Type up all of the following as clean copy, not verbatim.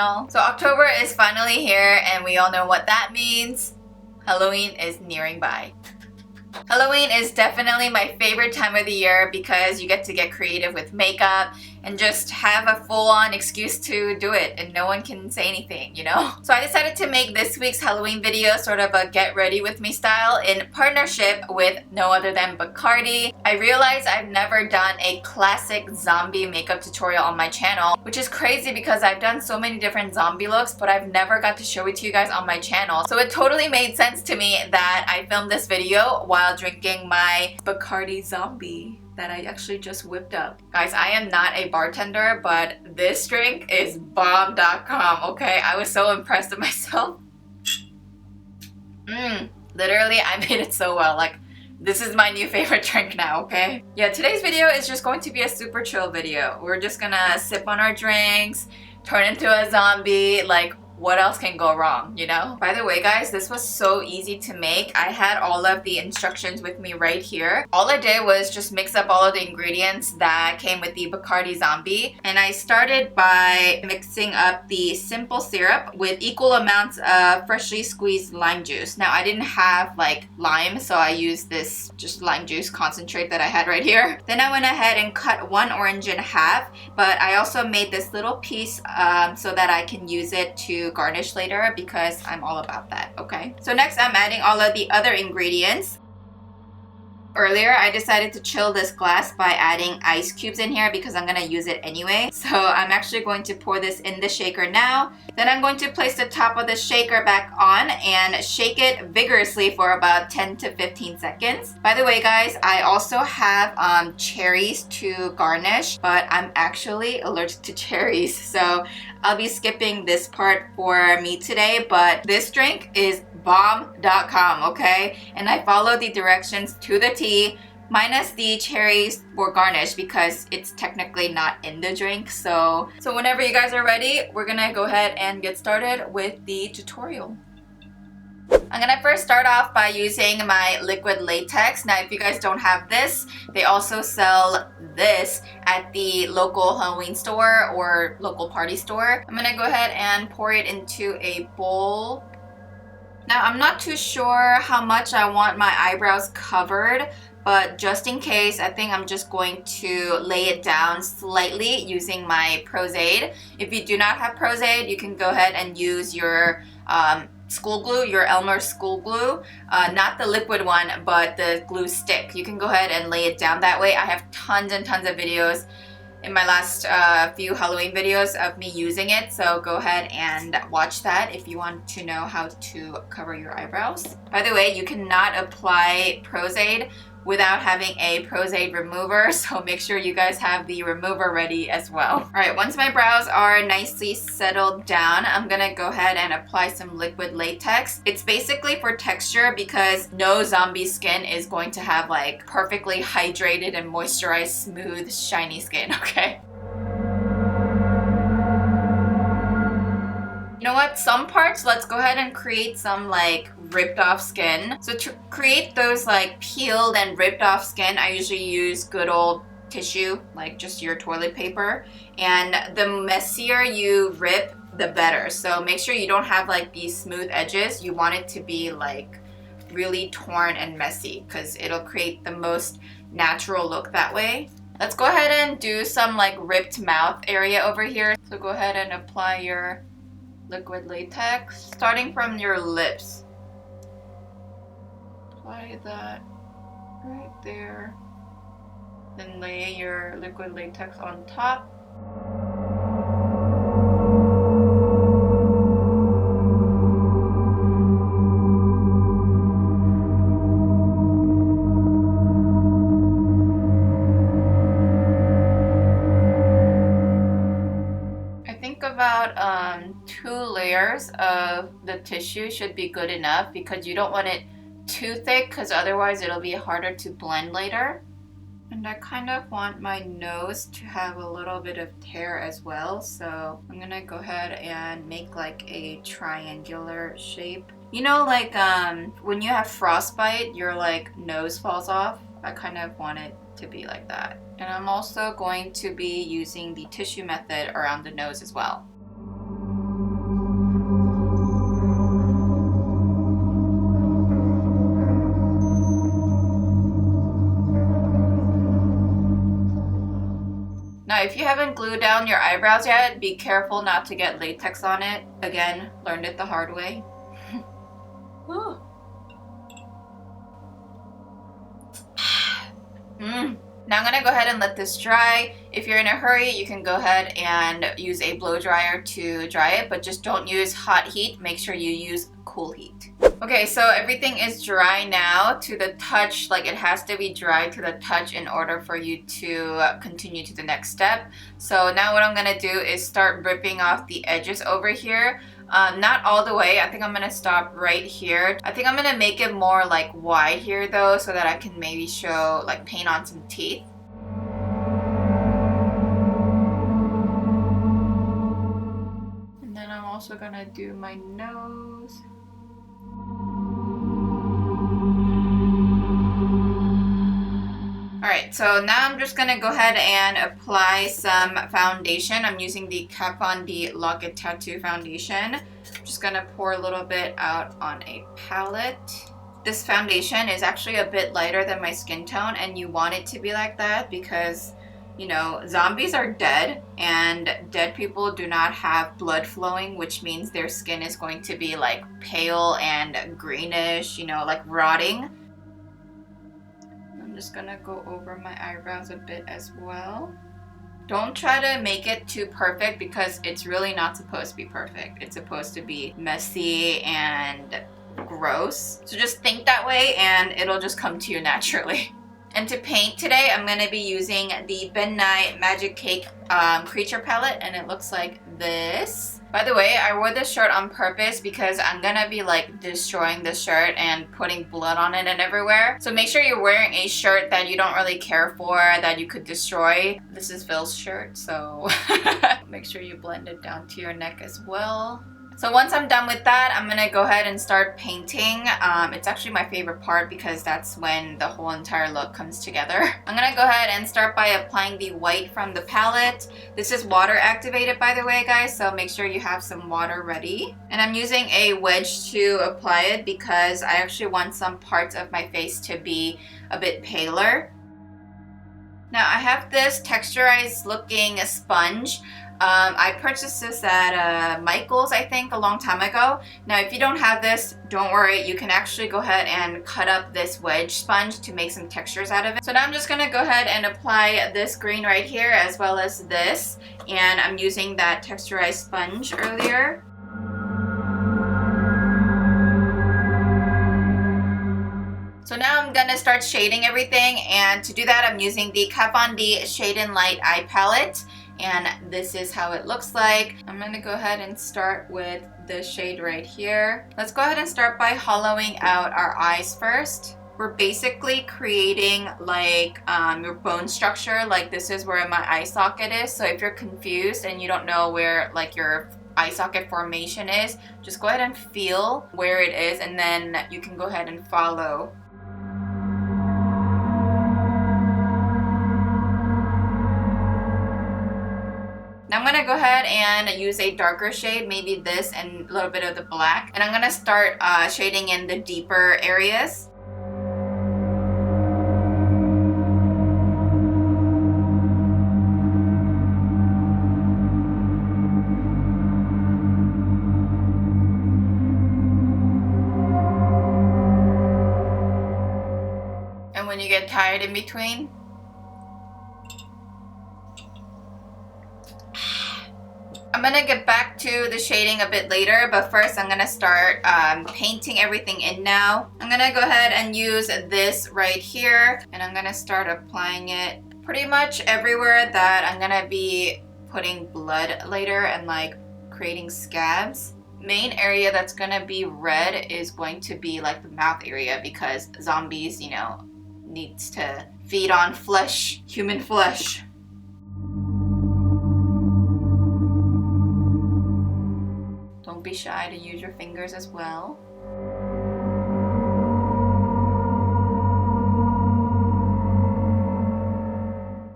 channel. So October is finally here and we all know what that means. Halloween is nearing by. Halloween is definitely my favorite time of the year because you get to get creative with makeup and just have a full-on excuse to do it and no one can say anything, you know? So I decided to make this week's Halloween video sort of a get ready with me style in partnership with no other than Bacardi. I realized I've never done a classic zombie makeup tutorial on my channel, which is crazy because I've done so many different zombie looks, but I've never got to show it to you guys on my channel. So it totally made sense to me that I filmed this video while drinking my Bacardi Zombie that I actually just whipped up. Guys, I am not a bartender, but this drink is bomb.com, okay? I was so impressed with myself. Literally, I made it so well. Like, this is my new favorite drink now, okay? Yeah, today's video is just going to be a super chill video. We're just gonna sip on our drinks, turn into a zombie, like, what else can go wrong, you know? By the way, guys, this was so easy to make. I had all of the instructions with me right here. All I did was just mix up all of the ingredients that came with the Bacardi Zombie. And I started by mixing up the simple syrup with equal amounts of freshly squeezed lime juice. Now, I didn't have like lime, so I used this just lime juice concentrate that I had right here. Then I went ahead and cut one orange in half, but I also made this little piece so that I can use it to garnish later because I'm all about that, okay? So next I'm adding all of the other ingredients. Earlier, I decided to chill this glass by adding ice cubes in here because I'm gonna use it anyway. So I'm actually going to pour this in the shaker now. Then I'm going to place the top of the shaker back on and shake it vigorously for about 10 to 15 seconds. By the way, guys, I also have cherries to garnish, but I'm actually allergic to cherries. So I'll be skipping this part for me today, but this drink is bomb.com, okay? And I follow the directions to the T, minus the cherries for garnish because it's technically not in the drink. So whenever you guys are ready, we're gonna go ahead and get started with the tutorial. I'm gonna first start off by using my liquid latex. Now, if you guys don't have this, they also sell this at the local Halloween store or local party store. I'm gonna go ahead and pour it into a bowl. Now, I'm not too sure how much I want my eyebrows covered, but just in case, I think I'm just going to lay it down slightly using my Pros-Aid. If you do not have Pros-Aid, you can go ahead and use your school glue, your Elmer's school glue, not the liquid one, but the glue stick. You can go ahead and lay it down that way. I have tons and tons of videos in my last few Halloween videos of me using it, so go ahead and watch that if you want to know how to cover your eyebrows. By the way, you cannot apply Pros-Aid without having a Pros-Aid remover, so make sure you guys have the remover ready as well. All right, once my brows are nicely settled down, I'm gonna go ahead and apply some liquid latex. It's basically for texture because no zombie skin is going to have like perfectly hydrated and moisturized, smooth, shiny skin, okay? You know what? Some parts, let's go ahead and create some like ripped off skin. So to create those like peeled and ripped off skin, I usually use good old tissue, like just your toilet paper. And the messier you rip, the better. So make sure you don't have like these smooth edges. You want it to be like really torn and messy because it'll create the most natural look that way. Let's go ahead and do some like ripped mouth area over here. So go ahead and apply your liquid latex, starting from your lips. Apply that right there. Then lay your liquid latex on top. About 2 layers of the tissue should be good enough because you don't want it too thick because otherwise it'll be harder to blend later. And I kind of want my nose to have a little bit of tear as well, so I'm gonna go ahead and make like a triangular shape. You know, like when you have frostbite, your like nose falls off. I kind of want it to be like that. And I'm also going to be using the tissue method around the nose as well. Now, if you haven't glued down your eyebrows yet, be careful not to get latex on it. Again, learned it the hard way. Now I'm gonna go ahead and let this dry. If you're in a hurry, you can go ahead and use a blow dryer to dry it, but just don't use hot heat. Make sure you use cool heat. Okay, so everything is dry now to the touch. Like, it has to be dry to the touch in order for you to continue to the next step. So now what I'm gonna do is start ripping off the edges over here. Not all the way. I think I'm gonna stop right here. I think I'm gonna make it more like wide here though, so that I can maybe show, like, paint on some teeth. And then I'm also gonna do my nose. Alright, so now I'm just gonna go ahead and apply some foundation. I'm using the Kat Von D Lock It Tattoo foundation. I'm just gonna pour a little bit out on a palette. This foundation is actually a bit lighter than my skin tone, and you want it to be like that because, you know, zombies are dead, and dead people do not have blood flowing, which means their skin is going to be like pale and greenish, you know, like rotting. I'm just gonna go over my eyebrows a bit as well. Don't try to make it too perfect because it's really not supposed to be perfect. It's supposed to be messy and gross. So just think that way and it'll just come to you naturally. And to paint today, I'm going to be using the BENNYWISE Magic Cake Creature Palette, and it looks like this. By the way, I wore this shirt on purpose because I'm going to be like destroying this shirt and putting blood on it and everywhere. So make sure you're wearing a shirt that you don't really care for, that you could destroy. This is Phil's shirt, so make sure you blend it down to your neck as well. So once I'm done with that, I'm gonna go ahead and start painting. It's actually my favorite part because that's when the whole entire look comes together. I'm gonna go ahead and start by applying the white from the palette. This is water activated, by the way, guys, so make sure you have some water ready. And I'm using a wedge to apply it because I actually want some parts of my face to be a bit paler. Now I have this texturized looking sponge. I purchased this at Michael's, I think, a long time ago. Now, if you don't have this, don't worry. You can actually go ahead and cut up this wedge sponge to make some textures out of it. So now I'm just going to go ahead and apply this green right here as well as this. And I'm using that texturized sponge earlier. So now I'm going to start shading everything. And to do that, I'm using the Kat Von D Shade and Light Eye Palette. And this is how it looks like. I'm gonna go ahead and start with the shade right here. Let's go ahead and start by hollowing out our eyes first. We're basically creating like your bone structure. Like, this is where my eye socket is. So if you're confused and you don't know where like your eye socket formation is, just go ahead and feel where it is, and then you can go ahead and follow. Now I'm going to go ahead and use a darker shade, maybe this and a little bit of the black. And I'm going to start shading in the deeper areas. And when you get tired in between, I'm gonna get back to the shading a bit later, but first I'm gonna start painting everything in now. I'm gonna go ahead and use this right here, and I'm gonna start applying it pretty much everywhere that I'm gonna be putting blood later and like creating scabs. Main area that's gonna be red is going to be like the mouth area because zombies, you know, needs to feed on flesh, human flesh. Don't be shy to use your fingers as well.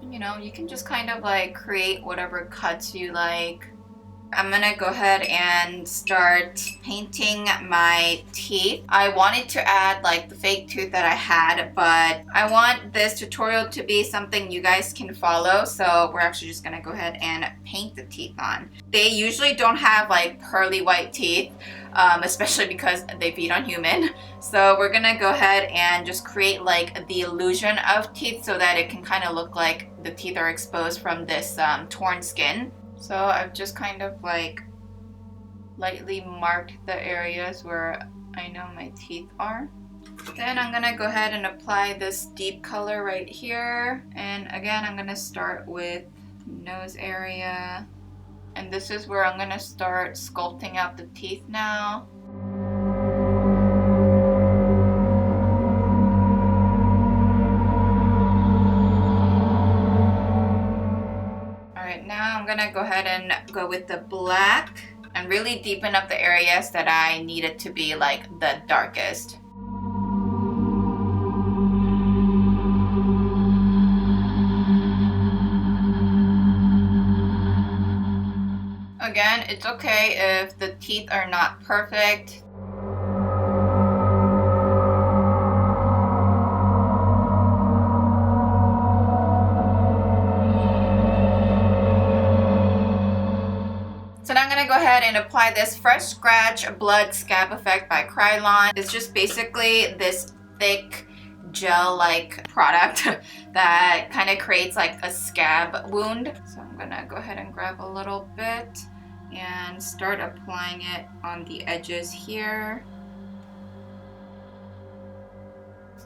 You know, you can just kind of like create whatever cuts you like I'm gonna go ahead and start painting my teeth. I wanted to add like the fake tooth that I had, but I want this tutorial to be something you guys can follow, so we're actually just gonna go ahead and paint the teeth on. They usually don't have like pearly white teeth, especially because they feed on human. So we're gonna go ahead and just create like the illusion of teeth so that it can kind of look like the teeth are exposed from this torn skin. So I've just kind of like lightly marked the areas where I know my teeth are. Then I'm gonna go ahead and apply this deep color right here. And again, I'm gonna start with nose area. And this is where I'm gonna start sculpting out the teeth now. Now I'm gonna go ahead and go with the black and really deepen up the areas that I need it to be like the darkest. Again, it's okay if the teeth are not perfect. So now I'm gonna go ahead and apply this Fresh Scratch Blood Scab Effect by Krylon. It's just basically this thick gel-like product that kind of creates like a scab wound. So I'm gonna go ahead and grab a little bit and start applying it on the edges here.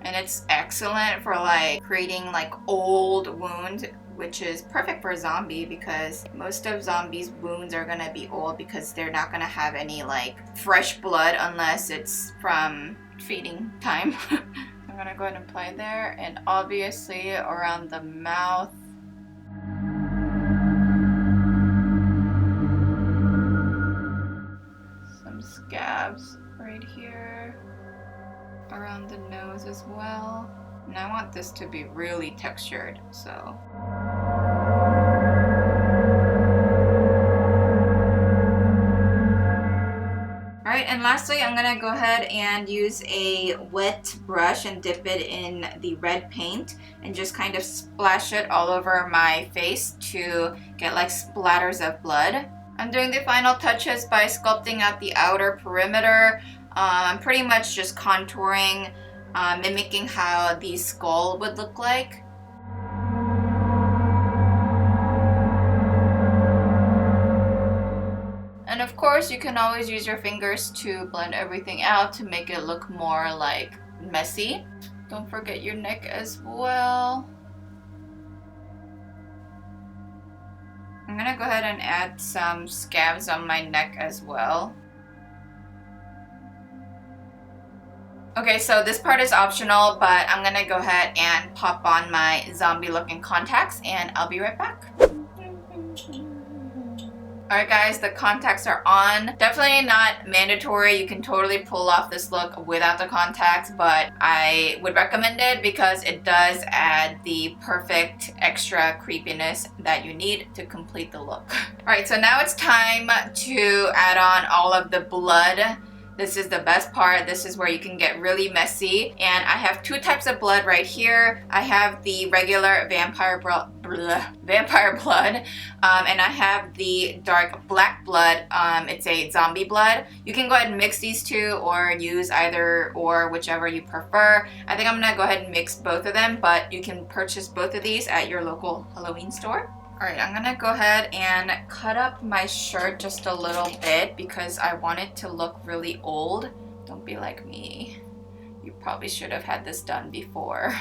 And it's excellent for like creating like old wounds, which is perfect for a zombie because most of zombies' wounds are gonna be old because they're not gonna have any like fresh blood unless it's from feeding time. I'm gonna go ahead and apply there, and obviously around the mouth. Some scabs right here. Around the nose as well. And I want this to be really textured, so. Alright, and lastly, I'm gonna go ahead and use a wet brush and dip it in the red paint and just kind of splash it all over my face to get like splatters of blood. I'm doing the final touches by sculpting out the outer perimeter. I'm pretty much just contouring, mimicking how the skull would look like. And of course, you can always use your fingers to blend everything out to make it look more like messy. Don't forget your neck as well. I'm gonna go ahead and add some scabs on my neck as well. Okay, so this part is optional, but I'm gonna go ahead and pop on my zombie looking contacts and I'll be right back. Alright guys, the contacts are on. Definitely not mandatory. You can totally pull off this look without the contacts, but I would recommend it because it does add the perfect extra creepiness that you need to complete the look. Alright, so now it's time to add on all of the blood. This is the best part. This is where you can get really messy. And I have two types of blood right here. I have the regular vampire blood, and I have the dark black blood. It's a zombie blood. You can go ahead and mix these two or use either or, whichever you prefer. I think I'm gonna go ahead and mix both of them, but you can purchase both of these at your local Halloween store. Alright, I'm gonna go ahead and cut up my shirt just a little bit because I want it to look really old. Don't be like me. You probably should have had this done before.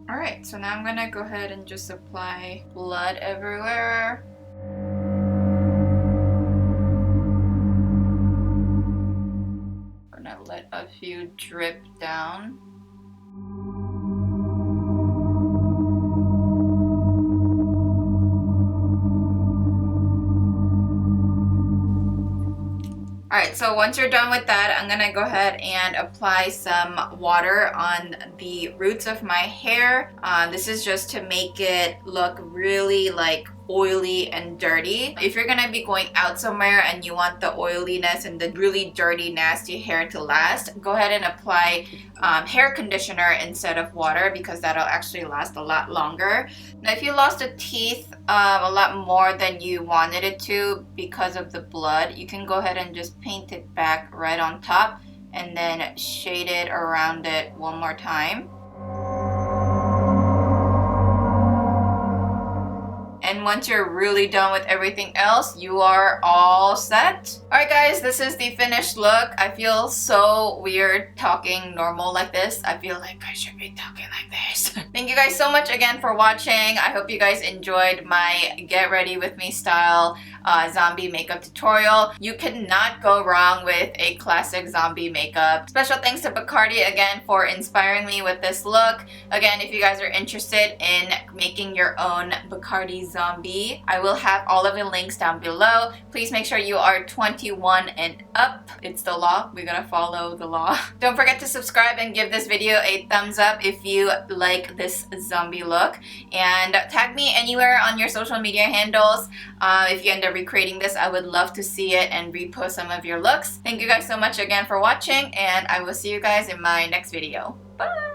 Alright, so now I'm gonna go ahead and just apply blood everywhere. I'm gonna let a few drip down. Alright, so once you're done with that, I'm gonna go ahead and apply some water on the roots of my hair. This is just to make it look really like oily and dirty. If you're gonna be going out somewhere and you want the oiliness and the really dirty, nasty hair to last, go ahead and apply hair conditioner instead of water, because that'll actually last a lot longer. Now, if you lost a teeth a lot more than you wanted it to because of the blood, you can go ahead and just paint it back right on top and then shade it around it one more time. And once you're really done with everything else, you are all set. Alright guys, this is the finished look. I feel so weird talking normal like this. I feel like I should be talking like this. Thank you guys so much again for watching. I hope you guys enjoyed my get ready with me style zombie makeup tutorial. You cannot go wrong with a classic zombie makeup. Special thanks to Bacardi again for inspiring me with this look. Again, if you guys are interested in making your own Bacardi Zombie, I will have all of the links down below. Please make sure you are 21 and up. It's the law. We're gonna follow the law. Don't forget to subscribe and give this video a thumbs up if you like this zombie look. And tag me anywhere on your social media handles. If you end up recreating this, I would love to see it and repost some of your looks. Thank you guys so much again for watching, and I will see you guys in my next video. Bye!